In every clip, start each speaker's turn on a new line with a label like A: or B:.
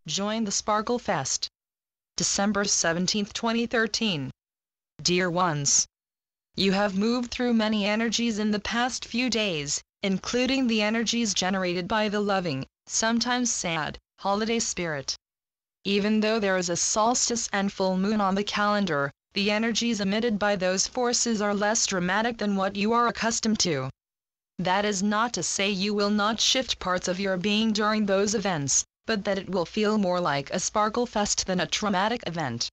A: Join the Sparkle Fest. December 17, 2013. Dear ones, you have moved through many energies in the past few days, including the energies generated by the loving, sometimes sad, holiday spirit. Even though there is a solstice and full moon on the calendar, the energies emitted by those forces are less dramatic than what you are accustomed to. That is not to say you will not shift parts of your being during those events, but that it will feel more like a Sparkle Fest than a traumatic event.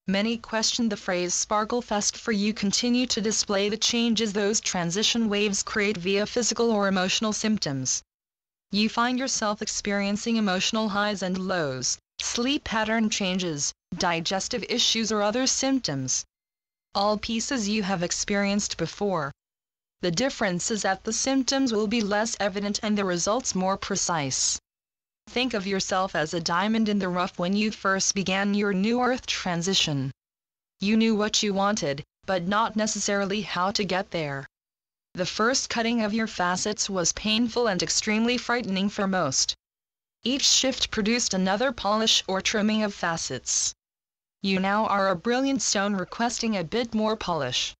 A: Many question the phrase Sparkle Fest, for you continue to display the changes those transition waves create via physical or emotional symptoms. You find yourself experiencing emotional highs and lows, sleep pattern changes, digestive issues or other symptoms. All pieces you have experienced before. The difference is that the symptoms will be less evident and the results more precise. Think of yourself as a diamond in the rough when you first began your new earth transition. You knew what you wanted, but not necessarily how to get there. The first cutting of your facets was painful and extremely frightening for most. Each shift produced another polish or trimming of facets. You now are a brilliant stone requesting a bit more polish.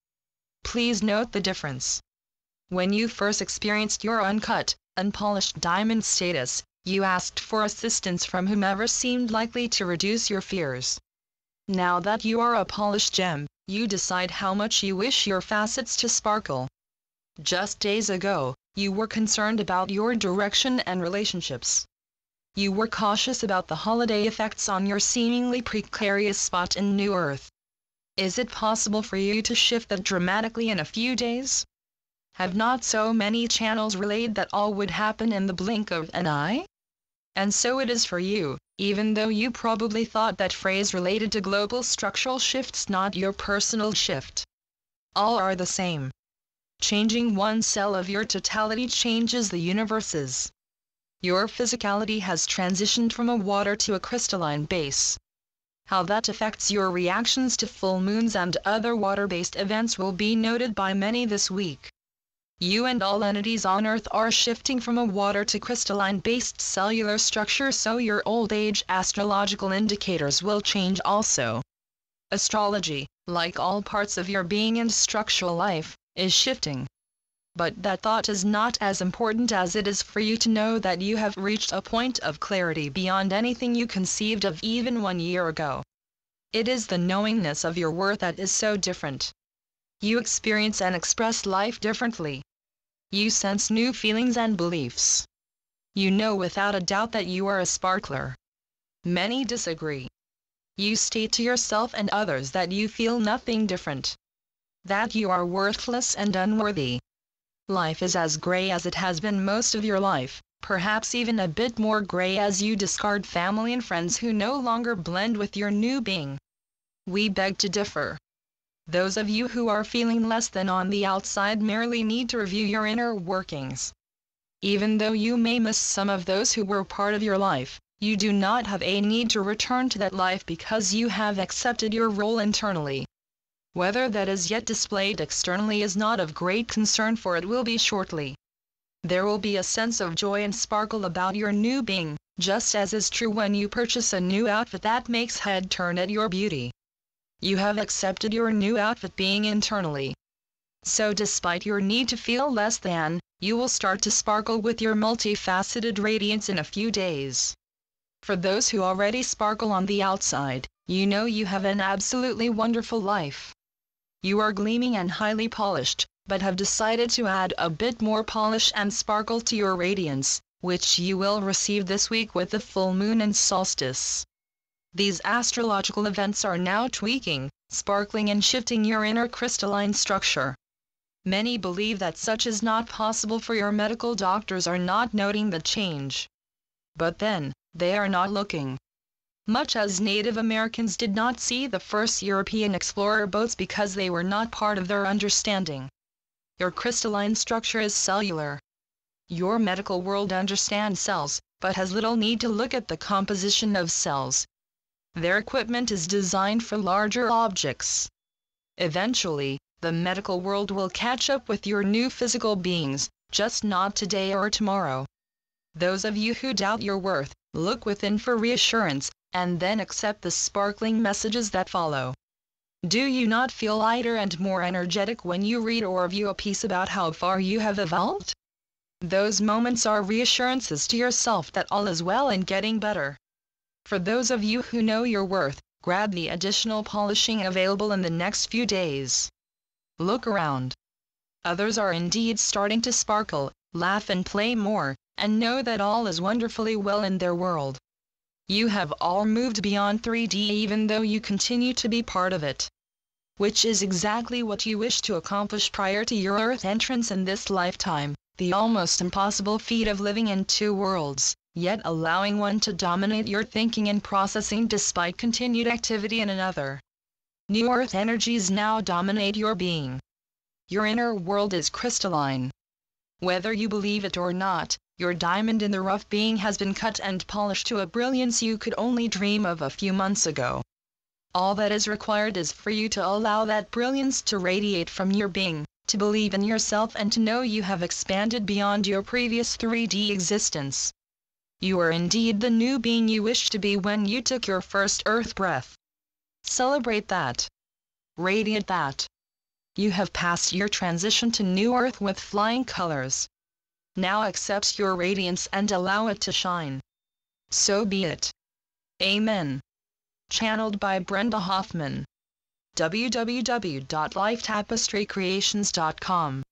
A: Please note the difference. When you first experienced your uncut, unpolished diamond status, you asked for assistance from whomever seemed likely to reduce your fears. Now that you are a polished gem, you decide how much you wish your facets to sparkle. Just days ago, you were concerned about your direction and relationships. You were cautious about the holiday effects on your seemingly precarious spot in New Earth. Is it possible for you to shift that dramatically in a few days? Have not so many channels relayed that all would happen in the blink of an eye? And so it is for you, even though you probably thought that phrase related to global structural shifts, not your personal shift. All are the same. Changing one cell of your totality changes the universes. Your physicality has transitioned from a water to a crystalline base. How that affects your reactions to full moons and other water-based events will be noted by many this week. You and all entities on Earth are shifting from a water to crystalline-based cellular structure, so your old age astrological indicators will change also. Astrology, like all parts of your being and structural life, is shifting. But that thought is not as important as it is for you to know that you have reached a point of clarity beyond anything you conceived of even 1 year ago. It is the knowingness of your worth that is so different. You experience and express life differently. You sense new feelings and beliefs. You know without a doubt that you are a sparkler. Many disagree. You state to yourself and others that you feel nothing different. That you are worthless and unworthy. Life is as gray as it has been most of your life, perhaps even a bit more gray as you discard family and friends who no longer blend with your new being. We beg to differ. Those of you who are feeling less than on the outside merely need to review your inner workings. Even though you may miss some of those who were part of your life, you do not have a need to return to that life because you have accepted your role internally. Whether that is yet displayed externally is not of great concern, for it will be shortly. There will be a sense of joy and sparkle about your new being, just as is true when you purchase a new outfit that makes head turn at your beauty. You have accepted your new outfit being internally. So despite your need to feel less than, you will start to sparkle with your multifaceted radiance in a few days. For those who already sparkle on the outside, you know you have an absolutely wonderful life. You are gleaming and highly polished, but have decided to add a bit more polish and sparkle to your radiance, which you will receive this week with the full moon and solstice. These astrological events are now tweaking, sparkling and shifting your inner crystalline structure. Many believe that such is not possible, for your medical doctors are not noting the change. But then, they are not looking. Much as Native Americans did not see the first European explorer boats because they were not part of their understanding. Your crystalline structure is cellular. Your medical world understands cells, but has little need to look at the composition of cells. Their equipment is designed for larger objects. Eventually, the medical world will catch up with your new physical beings, just not today or tomorrow. Those of you who doubt your worth, Look within for reassurance, and then accept the sparkling messages that follow. Do you not feel lighter and more energetic when you read or view a piece about how far you have evolved? Those moments are reassurances to yourself that all is well and getting better. For those of you who know your worth, grab the additional polishing available in the next few days. Look around. Others are indeed starting to sparkle, laugh and play more, and know that all is wonderfully well in their world. You have all moved beyond 3D even though you continue to be part of it. Which is exactly what you wished to accomplish prior to your Earth entrance in this lifetime, the almost impossible feat of living in two worlds, yet allowing one to dominate your thinking and processing despite continued activity in another. New Earth energies now dominate your being. Your inner world is crystalline. Whether you believe it or not, your diamond in the rough being has been cut and polished to a brilliance you could only dream of a few months ago. All that is required is for you to allow that brilliance to radiate from your being, to believe in yourself and to know you have expanded beyond your previous 3D existence. You are indeed the new being you wished to be when you took your first Earth breath. Celebrate that. Radiate that. You have passed your transition to New Earth with flying colors. Now accept your radiance and allow it to shine. So be it. Amen. Channeled by Brenda Hoffman. www.lifetapestrycreations.com